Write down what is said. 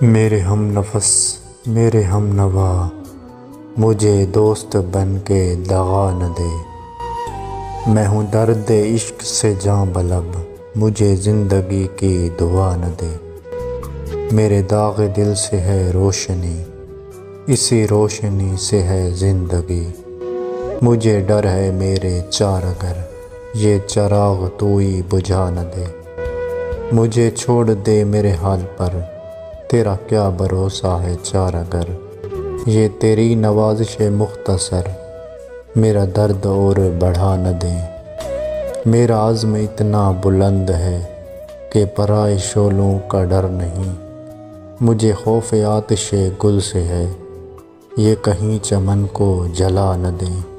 میرے ہم نفس میرے ہم نوا مجھے دوست بن کے دغا نہ دے۔ میں ہوں درد عشق سے جاں بلب مجھے زندگی کی دعا نہ دے۔ میرے داغ دل سے ہے روشنی اسی روشنی سے ہے زندگی۔ مجھے ڈر ہے میرے چارگر یہ چراغ تو ہی بجھا نہ دے۔ مجھے چھوڑ دے میرے حال پر تیرا کیا بھروسہ ہے چارگر۔ یہ تیری نوازش مختصر میرا درد اور بڑھا نہ دے۔ میرا عزم اتنا بلند ہے کہ پرائے شعلوں کا ڈر نہیں۔ مجھے خوف آتش گل سے ہے یہ کہیں چمن کو جلا نہ دے۔